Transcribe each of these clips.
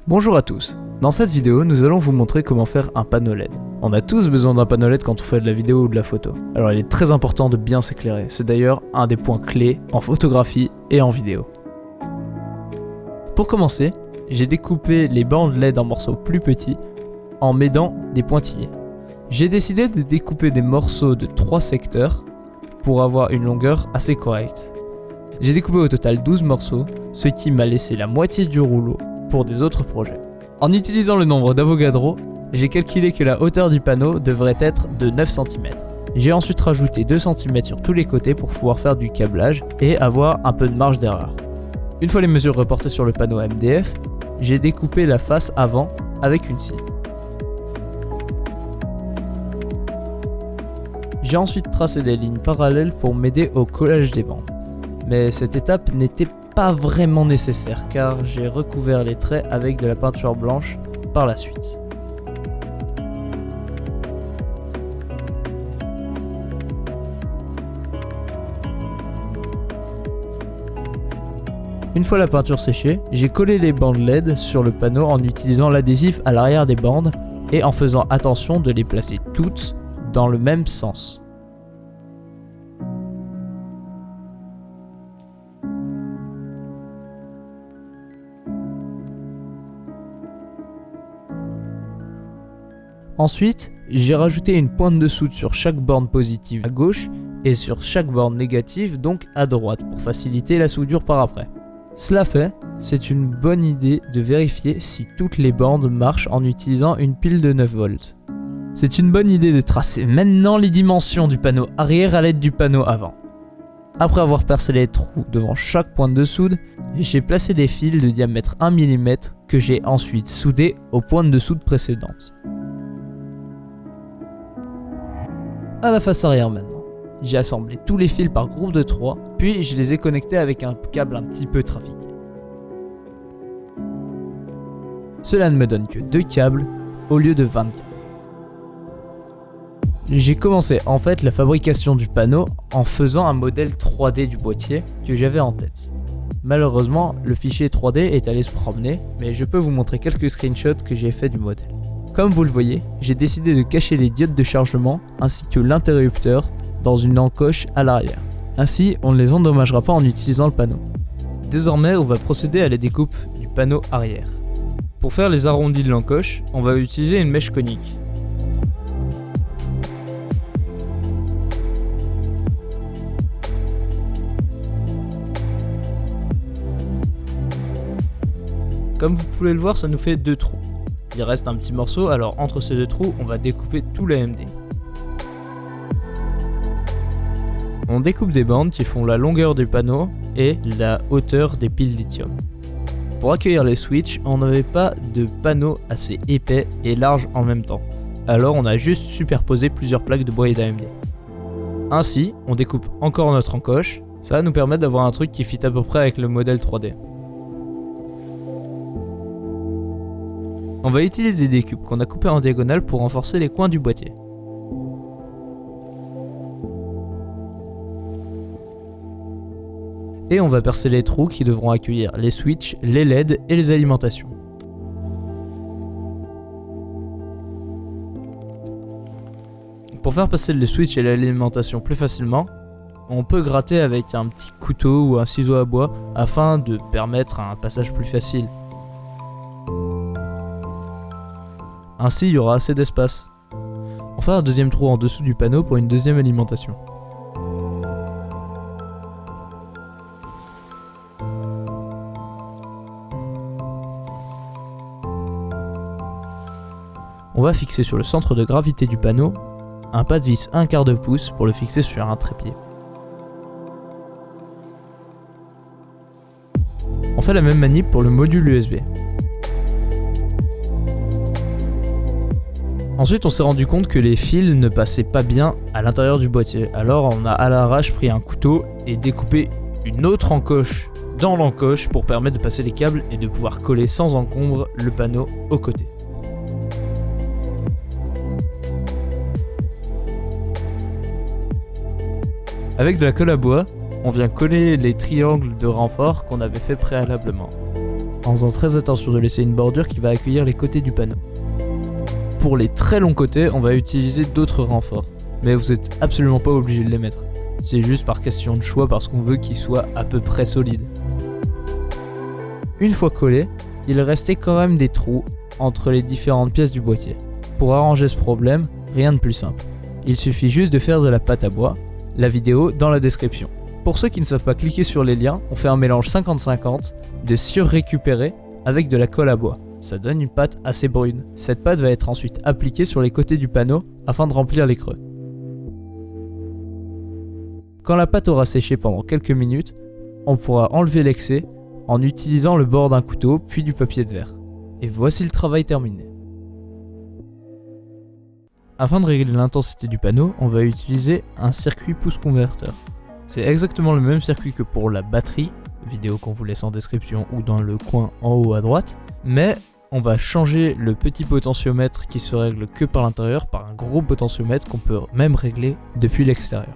Bonjour à tous, dans cette vidéo nous allons vous montrer comment faire un panneau LED. On a tous besoin d'un panneau LED quand on fait de la vidéo ou de la photo. Alors il est très important de bien s'éclairer, c'est d'ailleurs un des points clés en photographie et en vidéo. Pour commencer, j'ai découpé les bandes LED en morceaux plus petits en m'aidant des pointillés. J'ai décidé de découper des morceaux de 3 secteurs pour avoir une longueur assez correcte. J'ai découpé au total 12 morceaux, ce qui m'a laissé la moitié du rouleau pour des autres projets. En utilisant le nombre d'Avogadro, j'ai calculé que la hauteur du panneau devrait être de 9 cm. J'ai ensuite rajouté 2 cm sur tous les côtés pour pouvoir faire du câblage et avoir un peu de marge d'erreur. Une fois les mesures reportées sur le panneau MDF, j'ai découpé la face avant avec une scie. J'ai ensuite tracé des lignes parallèles pour m'aider au collage des bandes. Mais cette étape n'était pas vraiment nécessaire car j'ai recouvert les traits avec de la peinture blanche par la suite. Une fois la peinture séchée, j'ai collé les bandes LED sur le panneau en utilisant l'adhésif à l'arrière des bandes et en faisant attention de les placer toutes dans le même sens. Ensuite, j'ai rajouté une pointe de soude sur chaque borne positive à gauche et sur chaque borne négative donc à droite pour faciliter la soudure par après. Cela fait, c'est une bonne idée de vérifier si toutes les bandes marchent en utilisant une pile de 9 volts. C'est une bonne idée de tracer maintenant les dimensions du panneau arrière à l'aide du panneau avant. Après avoir percé les trous devant chaque pointe de soude, j'ai placé des fils de diamètre 1 mm que j'ai ensuite soudés aux pointes de soude précédentes. À la face arrière maintenant. J'ai assemblé tous les fils par groupe de 3, puis je les ai connectés avec un câble un petit peu trafiqué. Cela ne me donne que 2 câbles au lieu de 24. J'ai commencé en fait la fabrication du panneau en faisant un modèle 3D du boîtier que j'avais en tête. Malheureusement, le fichier 3D est allé se promener, mais je peux vous montrer quelques screenshots que j'ai fait du modèle. Comme vous le voyez, j'ai décidé de cacher les diodes de chargement ainsi que l'interrupteur dans une encoche à l'arrière. Ainsi, on ne les endommagera pas en utilisant le panneau. Désormais, on va procéder à la découpe du panneau arrière. Pour faire les arrondis de l'encoche, on va utiliser une mèche conique. Comme vous pouvez le voir, ça nous fait 2 trous. Il reste un petit morceau, alors entre ces 2 trous, on va découper tout l'AMD. On découpe des bandes qui font la longueur du panneau et la hauteur des piles lithium. Pour accueillir les switches, on n'avait pas de panneau assez épais et large en même temps, alors on a juste superposé plusieurs plaques de bois d'AMD. Ainsi, on découpe encore notre encoche, ça va nous permettre d'avoir un truc qui fit à peu près avec le modèle 3D. On va utiliser des cubes qu'on a coupés en diagonale pour renforcer les coins du boîtier. Et on va percer les trous qui devront accueillir les switches, les LED et les alimentations. Pour faire passer les switches et l'alimentation plus facilement, on peut gratter avec un petit couteau ou un ciseau à bois afin de permettre un passage plus facile. Ainsi, il y aura assez d'espace. On fait un deuxième trou en dessous du panneau pour une deuxième alimentation. On va fixer sur le centre de gravité du panneau un pas de vis 1/4 de pouce pour le fixer sur un trépied. On fait la même manip pour le module USB. Ensuite, on s'est rendu compte que les fils ne passaient pas bien à l'intérieur du boîtier. Alors, on a à l'arrache pris un couteau et découpé une autre encoche dans l'encoche pour permettre de passer les câbles et de pouvoir coller sans encombre le panneau aux côtés. Avec de la colle à bois, on vient coller les triangles de renfort qu'on avait fait préalablement. en faisant très attention de laisser une bordure qui va accueillir les côtés du panneau. Pour les très longs côtés, on va utiliser d'autres renforts, mais vous n'êtes absolument pas obligé de les mettre. C'est juste par question de choix parce qu'on veut qu'ils soient à peu près solides. Une fois collés, il restait quand même des trous entre les différentes pièces du boîtier. Pour arranger ce problème, rien de plus simple. Il suffit juste de faire de la pâte à bois, la vidéo dans la description. Pour ceux qui ne savent pas cliquer sur les liens, on fait un mélange 50-50 de surrécupéré avec de la colle à bois. Ça donne une pâte assez brune. Cette pâte va être ensuite appliquée sur les côtés du panneau afin de remplir les creux. Quand la pâte aura séché pendant quelques minutes, on pourra enlever l'excès en utilisant le bord d'un couteau puis du papier de verre. Et voici le travail terminé. Afin de régler l'intensité du panneau, on va utiliser un circuit pouce converteur. C'est exactement le même circuit que pour la batterie, vidéo qu'on vous laisse en description ou dans le coin en haut à droite, mais on va changer le petit potentiomètre qui se règle que par l'intérieur par un gros potentiomètre qu'on peut même régler depuis l'extérieur.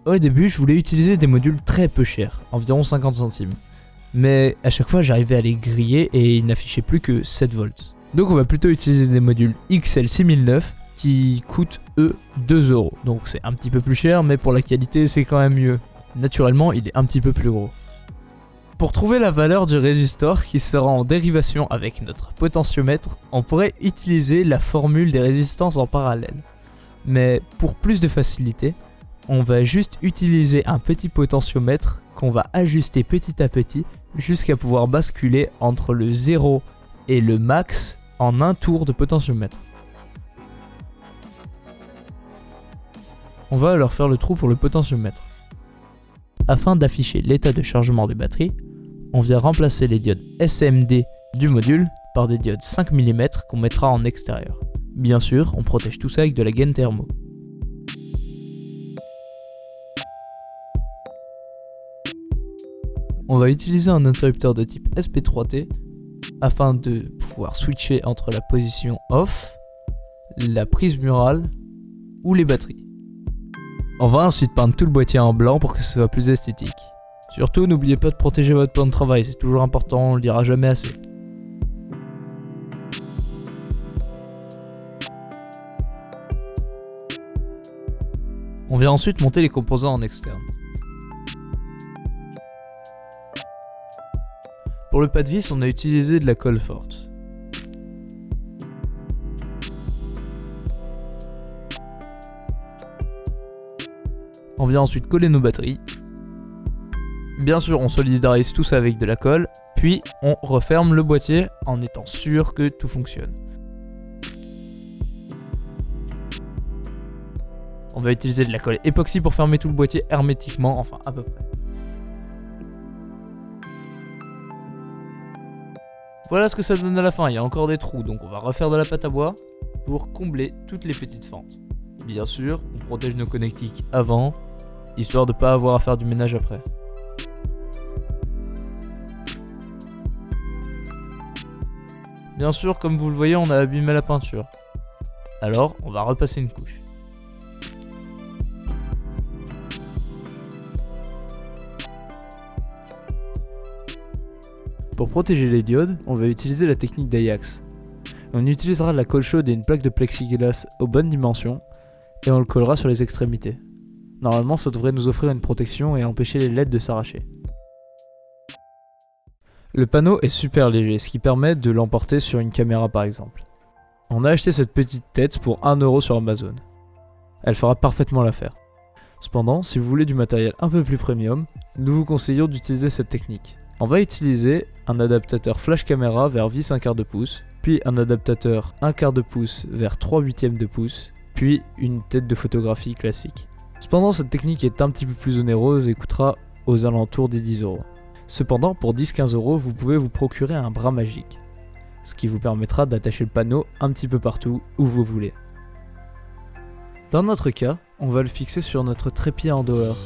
Au début, je voulais utiliser des modules très peu chers, environ 50 centimes, mais à chaque fois j'arrivais à les griller et ils n'affichaient plus que 7 volts. Donc on va plutôt utiliser des modules XL6009 qui coûtent eux 2 €. Donc c'est un petit peu plus cher, mais pour la qualité c'est quand même mieux. Naturellement il est un petit peu plus gros. Pour trouver la valeur du résistor qui sera en dérivation avec notre potentiomètre, on pourrait utiliser la formule des résistances en parallèle. Mais pour plus de facilité, on va juste utiliser un petit potentiomètre qu'on va ajuster petit à petit jusqu'à pouvoir basculer entre le 0 et le max en un tour de potentiomètre. On va alors faire le trou pour le potentiomètre. Afin d'afficher l'état de chargement des batteries, on vient remplacer les diodes SMD du module par des diodes 5 mm qu'on mettra en extérieur. Bien sûr, on protège tout ça avec de la gaine thermo. On va utiliser un interrupteur de type SP3T afin de pouvoir switcher entre la position off, la prise murale ou les batteries. On va ensuite peindre tout le boîtier en blanc pour que ce soit plus esthétique. Surtout, n'oubliez pas de protéger votre plan de travail, c'est toujours important, on le dira jamais assez. On vient ensuite monter les composants en externe. Pour le pas de vis, on a utilisé de la colle forte. On vient ensuite coller nos batteries. Bien sûr, on solidarise tout ça avec de la colle, puis on referme le boîtier en étant sûr que tout fonctionne. On va utiliser de la colle époxy pour fermer tout le boîtier hermétiquement, enfin à peu près. Voilà ce que ça donne à la fin, il y a encore des trous, donc on va refaire de la pâte à bois pour combler toutes les petites fentes. Bien sûr, on protège nos connectiques avant, histoire de ne pas avoir à faire du ménage après. Bien sûr, comme vous le voyez, on a abîmé la peinture. Alors, on va repasser une couche. Pour protéger les diodes, on va utiliser la technique d'Ajax. On utilisera de la colle chaude et une plaque de plexiglas aux bonnes dimensions, et on le collera sur les extrémités. Normalement, ça devrait nous offrir une protection et empêcher les LED de s'arracher. Le panneau est super léger, ce qui permet de l'emporter sur une caméra par exemple. On a acheté cette petite tête pour 1 € sur Amazon. Elle fera parfaitement l'affaire. Cependant, si vous voulez du matériel un peu plus premium, nous vous conseillons d'utiliser cette technique. On va utiliser un adaptateur flash caméra vers vis 1/4 de pouce, puis un adaptateur 1/4 de pouce vers 3/8 de pouce, puis une tête de photographie classique. Cependant, cette technique est un petit peu plus onéreuse et coûtera aux alentours des 10 €. Cependant, pour 10-15 €, vous pouvez vous procurer un bras magique, ce qui vous permettra d'attacher le panneau un petit peu partout où vous voulez. Dans notre cas, on va le fixer sur notre trépied en dehors.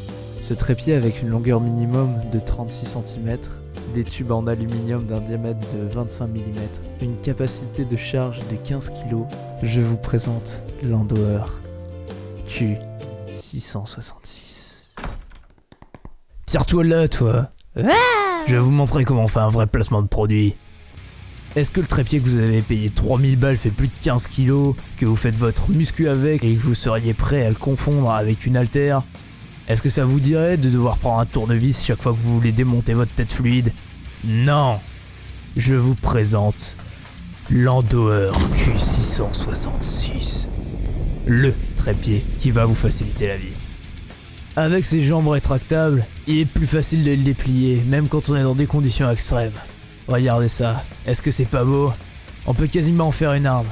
Ce trépied avec une longueur minimum de 36 cm, des tubes en aluminium d'un diamètre de 25 mm, une capacité de charge de 15 kg, je vous présente l'Endower Q666. Tire-toi là, toi! Ah! Je vais vous montrer comment on fait un vrai placement de produit. Est-ce que le trépied que vous avez payé 3000 balles fait plus de 15 kilos, que vous faites votre muscu avec et que vous seriez prêt à le confondre avec une haltère? Est-ce que ça vous dirait de devoir prendre un tournevis chaque fois que vous voulez démonter votre tête fluide? Non! Je vous présente l'Endoer Q666. Le trépied qui va vous faciliter la vie. Avec ses jambes rétractables, il est plus facile de le déplier, même quand on est dans des conditions extrêmes. Regardez ça, est-ce que c'est pas beau? On peut quasiment en faire une arme.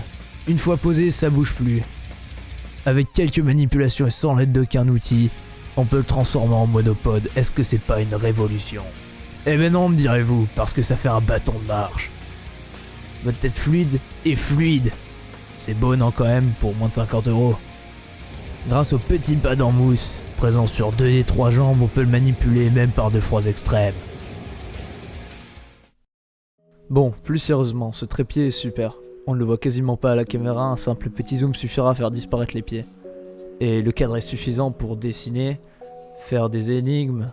Une fois posé, ça bouge plus. Avec quelques manipulations et sans l'aide d'aucun outil, on peut le transformer en monopode. Est-ce que c'est pas une révolution? Eh ben non, me direz-vous, parce que ça fait un bâton de marche. Votre tête fluide est fluide. C'est beau, non, quand même, pour moins de 50 €. Grâce au petit pad en mousse, présent sur 2 des 3 jambes, on peut le manipuler même par de froids extrêmes. Bon, plus sérieusement, ce trépied est super. On ne le voit quasiment pas à la caméra, un simple petit zoom suffira à faire disparaître les pieds. Et le cadre est suffisant pour dessiner, faire des énigmes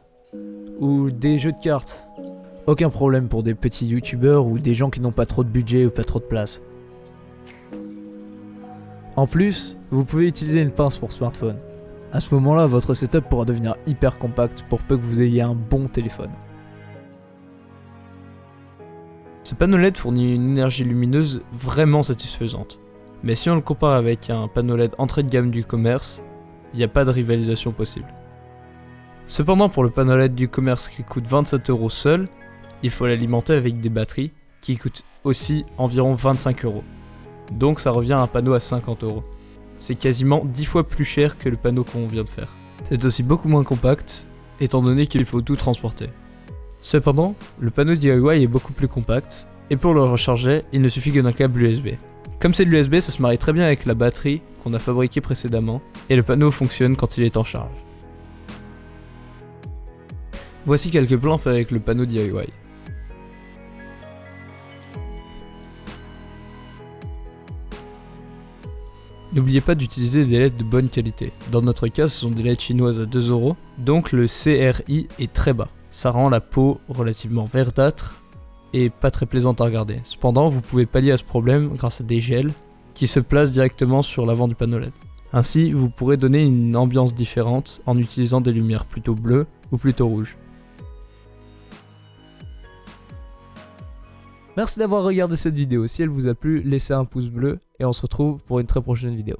ou des jeux de cartes. Aucun problème pour des petits youtubeurs ou des gens qui n'ont pas trop de budget ou pas trop de place. En plus, vous pouvez utiliser une pince pour smartphone. À ce moment-là, votre setup pourra devenir hyper compact pour peu que vous ayez un bon téléphone. Ce panneau LED fournit une énergie lumineuse vraiment satisfaisante. Mais si on le compare avec un panneau LED entrée de gamme du commerce, il n'y a pas de rivalisation possible. Cependant, pour le panneau LED du commerce qui coûte 27 € seul, il faut l'alimenter avec des batteries qui coûtent aussi environ 25 €. Donc ça revient à un panneau à 50 €. C'est quasiment 10 fois plus cher que le panneau qu'on vient de faire. C'est aussi beaucoup moins compact, étant donné qu'il faut tout transporter. Cependant, le panneau DIY est beaucoup plus compact, et pour le recharger, il ne suffit que d'un câble USB. Comme c'est de l'USB, ça se marie très bien avec la batterie qu'on a fabriquée précédemment, et le panneau fonctionne quand il est en charge. Voici quelques plans faits avec le panneau DIY. N'oubliez pas d'utiliser des LED de bonne qualité. Dans notre cas, ce sont des LED chinoises à 2 €, donc le CRI est très bas. Ça rend la peau relativement verdâtre et pas très plaisante à regarder. Cependant, vous pouvez pallier à ce problème grâce à des gels qui se placent directement sur l'avant du panneau LED. Ainsi, vous pourrez donner une ambiance différente en utilisant des lumières plutôt bleues ou plutôt rouges. Merci d'avoir regardé cette vidéo. Si elle vous a plu, laissez un pouce bleu et on se retrouve pour une très prochaine vidéo.